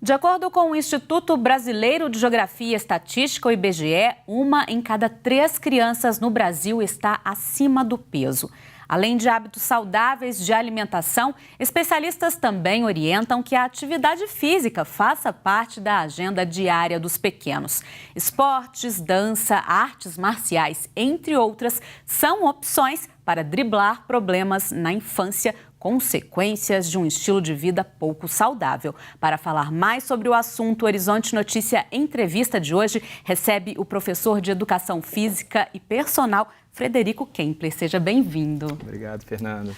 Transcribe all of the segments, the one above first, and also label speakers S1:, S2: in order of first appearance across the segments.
S1: De acordo com o Instituto Brasileiro de Geografia e Estatística, o IBGE, 1 em cada 3 crianças no Brasil está acima do peso. Além de hábitos saudáveis de alimentação, especialistas também orientam que a atividade física faça parte da agenda diária dos pequenos. Esportes, dança, artes marciais, entre outras, são opções para driblar problemas na infância, consequências de um estilo de vida pouco saudável. Para falar mais sobre o assunto, o Horizonte Notícia Entrevista de hoje recebe o professor de Educação Física e Personal, Frederico Kempler. Seja bem-vindo.
S2: Obrigado, Fernanda.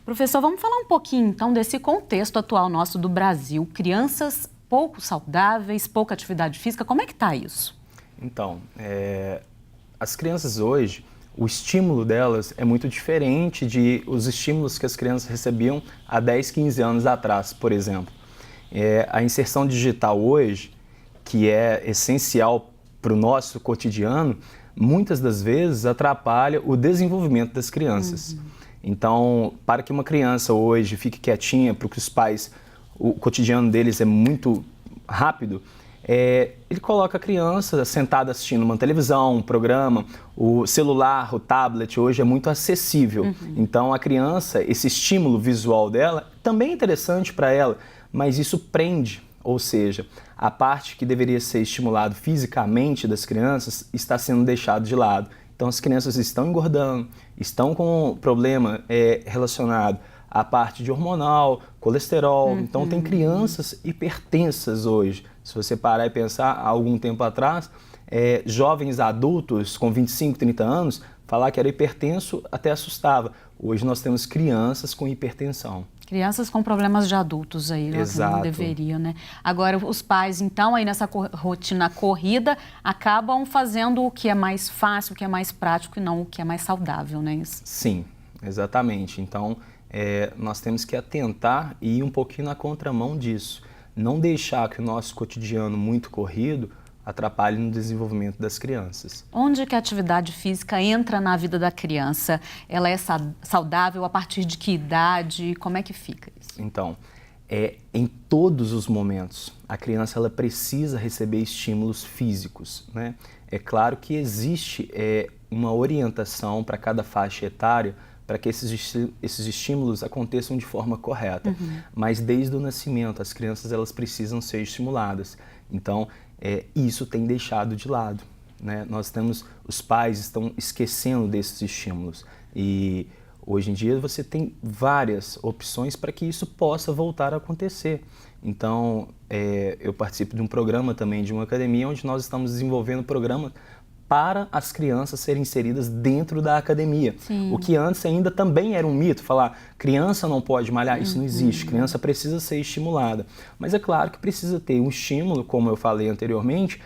S1: Professor, vamos falar um pouquinho, então, desse contexto atual nosso do Brasil. Crianças pouco saudáveis, pouca atividade física, como é que está isso?
S2: Então, as crianças hoje, o estímulo delas é muito diferente os estímulos que as crianças recebiam há 10, 15 anos atrás, por exemplo. A inserção digital hoje, que é essencial para o nosso cotidiano, muitas das vezes atrapalha o desenvolvimento das crianças. Então, para que uma criança hoje fique quietinha, para que os pais, o cotidiano deles é muito rápido, ele coloca a criança sentada assistindo uma televisão, um programa, o celular, o tablet hoje é muito acessível. Então a criança, esse estímulo visual dela também é interessante para ela, mas isso prende, ou seja, a parte que deveria ser estimulado fisicamente das crianças está sendo deixado de lado. Então as crianças estão engordando, estão com problema relacionado à parte de hormonal, colesterol. Então tem crianças hipertensas hoje. Se você parar e pensar, há algum tempo atrás, jovens adultos com 25, 30 anos, falar que era hipertenso até assustava. Hoje nós temos crianças com hipertensão.
S1: Crianças com problemas de adultos aí, né? Que não deveria, né? Agora, os pais, então, aí nessa rotina corrida, acabam fazendo o que é mais fácil, o que é mais prático e não o que é mais saudável, né?
S2: Sim, exatamente. Então, nós temos que atentar e ir um pouquinho na contramão disso. Não deixar que o nosso cotidiano muito corrido atrapalhe no desenvolvimento das crianças.
S1: Onde que a atividade física entra na vida da criança? Ela é saudável a partir de que idade? Como é que fica isso?
S2: Então, em todos os momentos, a criança ela precisa receber estímulos físicos, né? É claro que existe uma orientação para cada faixa etária para que esses estímulos aconteçam de forma correta. Mas desde o nascimento, as crianças elas precisam ser estimuladas. Então, isso tem deixado de lado, né? Os pais estão esquecendo desses estímulos. E hoje em dia você tem várias opções para que isso possa voltar a acontecer. Então, eu participo de um programa também, de uma academia, onde nós estamos desenvolvendo programas para as crianças serem inseridas dentro da academia. Sim. O que antes ainda também era um mito, falar criança não pode malhar, isso não existe, criança precisa ser estimulada. Mas é claro que precisa ter um estímulo, como eu falei anteriormente,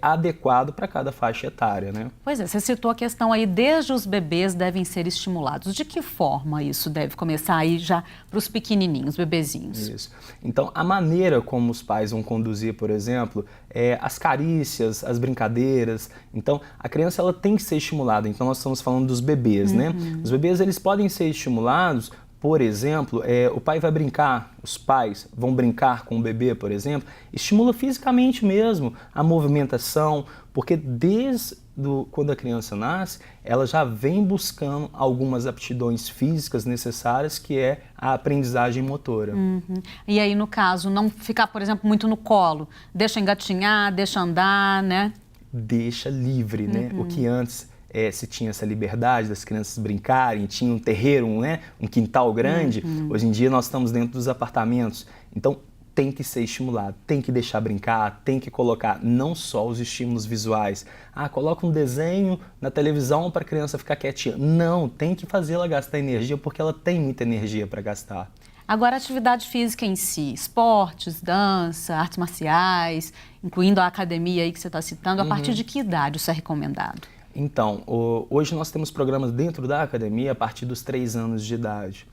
S2: adequado para cada faixa etária, né?
S1: Pois é, você citou a questão aí, desde os bebês devem ser estimulados. De que forma isso deve começar aí já para os pequenininhos, bebezinhos?
S2: Isso. Então, a maneira como os pais vão conduzir, por exemplo, as carícias, as brincadeiras. Então, a criança ela tem que ser estimulada. Então, nós estamos falando dos bebês, né? Os bebês eles podem ser estimulados. Por exemplo, o pai vai brincar, os pais vão brincar com o bebê, por exemplo, estimula fisicamente mesmo a movimentação, porque desde quando a criança nasce, ela já vem buscando algumas aptidões físicas necessárias, que é a aprendizagem motora.
S1: E aí, no caso, não ficar, por exemplo, muito no colo, deixa engatinhar, deixa andar, né?
S2: Deixa livre, né? O que antes... se tinha essa liberdade das crianças brincarem, tinha um terreiro, um quintal grande, hoje em dia nós estamos dentro dos apartamentos. Então tem que ser estimulado, tem que deixar brincar, tem que colocar não só os estímulos visuais. Coloca um desenho na televisão para a criança ficar quietinha. Não, tem que fazê-la gastar energia, porque ela tem muita energia para gastar.
S1: Agora, a atividade física em si, esportes, dança, artes marciais, incluindo a academia aí que você está citando, a partir de que idade isso é recomendado?
S2: Então, hoje nós temos programas dentro da academia a partir dos 3 anos de idade.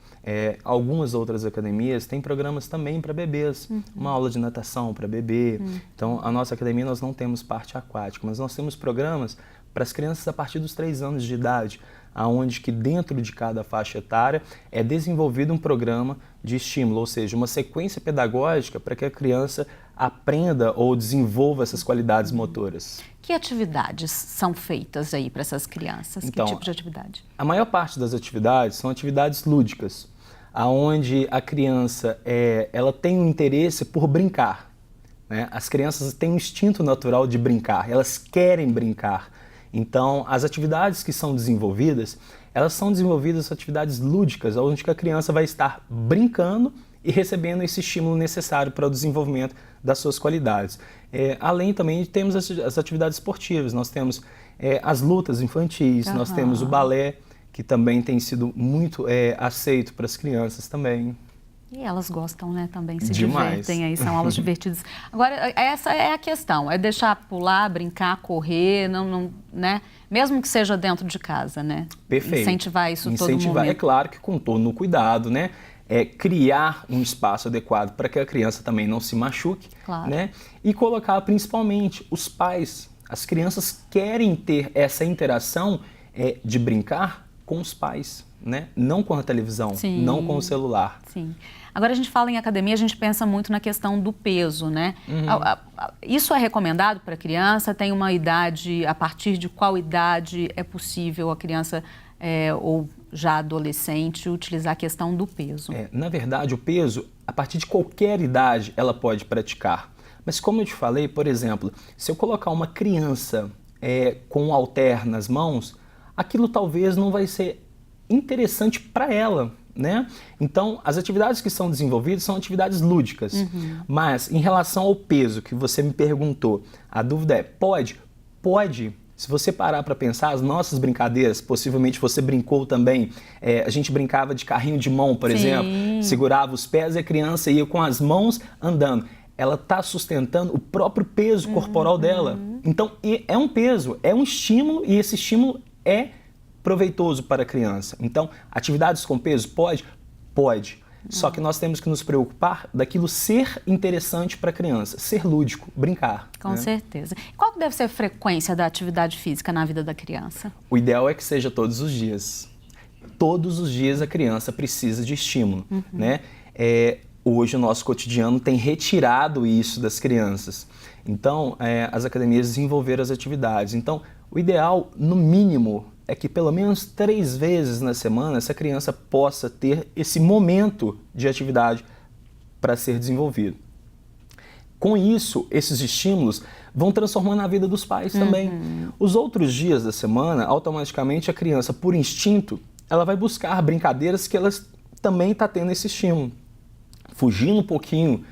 S2: Algumas outras academias têm programas também para bebês, uma aula de natação para bebê. Então, a nossa academia nós não temos parte aquática, mas nós temos programas para as crianças a partir dos 3 anos de idade, aonde que dentro de cada faixa etária é desenvolvido um programa de estímulo, ou seja, uma sequência pedagógica para que a criança aprenda ou desenvolva essas qualidades motoras.
S1: Que atividades são feitas aí para essas crianças?
S2: Então,
S1: que tipo de atividade?
S2: A maior parte das atividades são atividades lúdicas, aonde a criança ela tem um interesse por brincar, né? As crianças têm um instinto natural de brincar, elas querem brincar. Então, as atividades que são desenvolvidas, elas são desenvolvidas atividades lúdicas, onde a criança vai estar brincando e recebendo esse estímulo necessário para o desenvolvimento das suas qualidades. Além também temos as atividades esportivas, nós temos as lutas infantis, nós temos o balé, que também tem sido muito aceito para as crianças também.
S1: E elas gostam, né, também, se
S2: Demais.
S1: divertem aí, são aulas divertidas. Agora, essa é a questão, é deixar pular, brincar, correr, né? Mesmo que seja dentro de casa, né?
S2: Perfeito.
S1: Incentivar isso todo
S2: Incentivar,
S1: momento.
S2: é claro que com todo o cuidado, né? Criar um espaço adequado para que a criança também não se machuque,
S1: claro,
S2: né? E colocar principalmente os pais. As crianças querem ter essa interação de brincar com os pais, né? Não com a televisão,
S1: sim,
S2: não com o celular.
S1: Sim. Agora a gente fala em academia, a gente pensa muito na questão do peso, né? Isso é recomendado para a criança? Tem uma idade, a partir de qual idade é possível a criança ou já adolescente utilizar a questão do peso?
S2: Na verdade, o peso, a partir de qualquer idade, ela pode praticar. Mas como eu te falei, por exemplo, se eu colocar uma criança com um halter nas mãos, aquilo talvez não vai ser interessante para ela, né? Então, as atividades que são desenvolvidas são atividades lúdicas. Mas, em relação ao peso que você me perguntou, a dúvida é, pode? Pode. Se você parar para pensar, as nossas brincadeiras, possivelmente você brincou também, a gente brincava de carrinho de mão, por exemplo, segurava os pés e a criança ia com as mãos andando. Ela está sustentando o próprio peso corporal dela. Então, é um peso, é um estímulo e esse estímulo é proveitoso para a criança. Então, atividades com peso pode? Pode. Só que nós temos que nos preocupar daquilo ser interessante para a criança, ser lúdico, brincar.
S1: Com certeza. E qual deve ser a frequência da atividade física na vida da criança?
S2: O ideal é que seja todos os dias. Todos os dias a criança precisa de estímulo, né? Hoje o nosso cotidiano tem retirado isso das crianças. Então, as academias desenvolveram as atividades. Então, o ideal, no mínimo, é que pelo menos 3 vezes na semana essa criança possa ter esse momento de atividade para ser desenvolvido. Com isso, esses estímulos vão transformando a vida dos pais também. Os outros dias da semana, automaticamente a criança, por instinto, ela vai buscar brincadeiras que ela também está tendo esse estímulo. Fugindo um pouquinho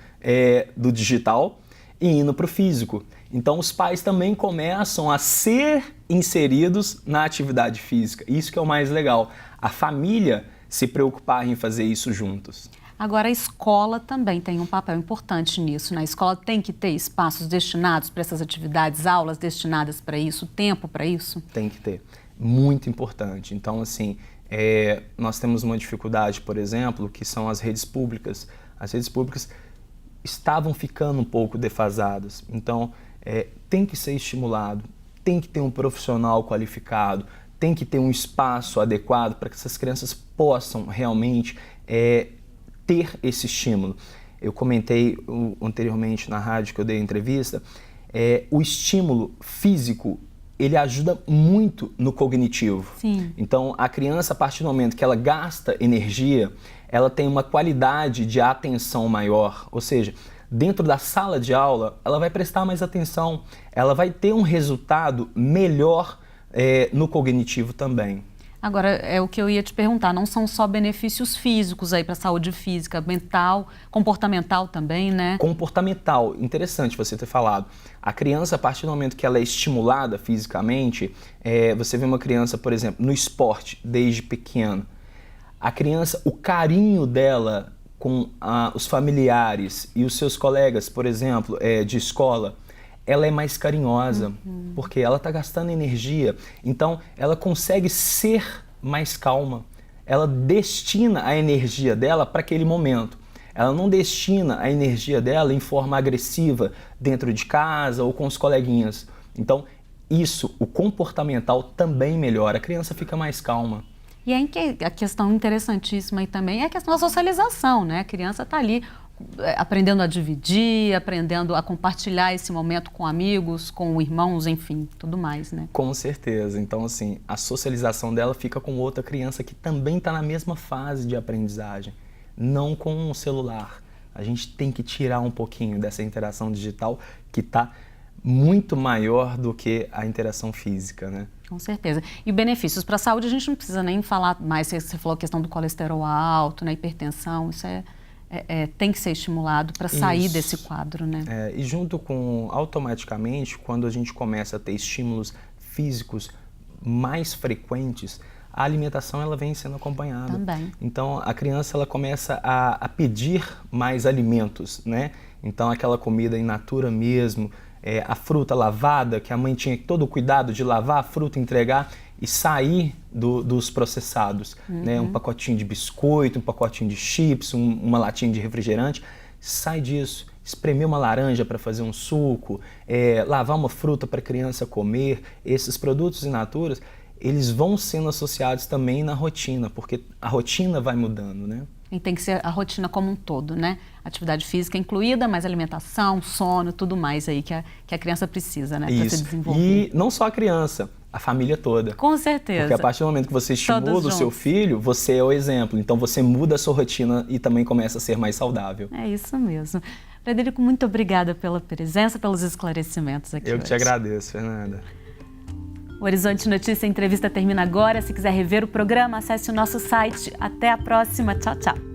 S2: do digital e indo para o físico. Então, os pais também começam a ser inseridos na atividade física. Isso que é o mais legal. A família se preocupar em fazer isso juntos.
S1: Agora, a escola também tem um papel importante nisso, né? A escola tem que ter espaços destinados para essas atividades, aulas destinadas para isso, tempo para isso?
S2: Tem que ter. Muito importante. Então, assim, nós temos uma dificuldade, por exemplo, que são as redes públicas. As redes públicas estavam ficando um pouco defasadas. Então, tem que ser estimulado, tem que ter um profissional qualificado, tem que ter um espaço adequado para que essas crianças possam realmente ter esse estímulo. Eu comentei anteriormente na rádio que eu dei a entrevista, o estímulo físico, ele ajuda muito no cognitivo.
S1: Sim.
S2: Então, a criança, a partir do momento que ela gasta energia, ela tem uma qualidade de atenção maior, ou seja, dentro da sala de aula, ela vai prestar mais atenção, ela vai ter um resultado melhor no cognitivo também.
S1: Agora, é o que eu ia te perguntar, não são só benefícios físicos aí para a saúde física, mental, comportamental também, né?
S2: Comportamental, interessante você ter falado. A criança, a partir do momento que ela é estimulada fisicamente, você vê uma criança, por exemplo, no esporte, desde pequeno, a criança, o carinho dela com os familiares e os seus colegas, por exemplo, de escola, ela é mais carinhosa, porque ela está gastando energia, então ela consegue ser mais calma. Ela destina a energia dela para aquele momento. Ela não destina a energia dela em forma agressiva dentro de casa ou com os coleguinhas. Então, isso, o comportamental também melhora, a criança fica mais calma.
S1: E aí a questão interessantíssima aí também é a questão da socialização, né? A criança está ali aprendendo a dividir, aprendendo a compartilhar esse momento com amigos, com irmãos, enfim, tudo mais, né?
S2: Com certeza. Então, assim, a socialização dela fica com outra criança que também está na mesma fase de aprendizagem, não com um celular. A gente tem que tirar um pouquinho dessa interação digital que está muito maior do que a interação física, né?
S1: Com certeza. E benefícios para a saúde, a gente não precisa nem falar mais, você falou a questão do colesterol alto, né, hipertensão, isso tem que ser estimulado para sair desse quadro, né?
S2: E junto com, automaticamente, quando a gente começa a ter estímulos físicos mais frequentes, a alimentação ela vem sendo acompanhada.
S1: Também.
S2: Então, a criança ela começa a pedir mais alimentos, né? Então, aquela comida in natura mesmo, a fruta lavada, que a mãe tinha todo o cuidado de lavar a fruta, entregar e sair dos processados, né? Um pacotinho de biscoito, um pacotinho de chips, uma latinha de refrigerante, sai disso. Espremer uma laranja para fazer um suco, lavar uma fruta para a criança comer, esses produtos in natura, eles vão sendo associados também na rotina, porque a rotina vai mudando, né?
S1: E tem que ser a rotina como um todo, né? Atividade física incluída, mas alimentação, sono, tudo mais aí que a criança precisa, né? Para se desenvolver.
S2: E não só a criança, a família toda.
S1: Com certeza.
S2: Porque a partir do momento que você estimula o seu filho, você é o exemplo. Então você muda a sua rotina e também começa a ser mais saudável.
S1: É isso mesmo. Frederico, muito obrigada pela presença, pelos esclarecimentos aqui hoje.
S2: Eu que te agradeço, Fernanda.
S1: O Horizonte Notícia Entrevista termina agora. Se quiser rever o programa, acesse o nosso site. Até a próxima. Tchau, tchau.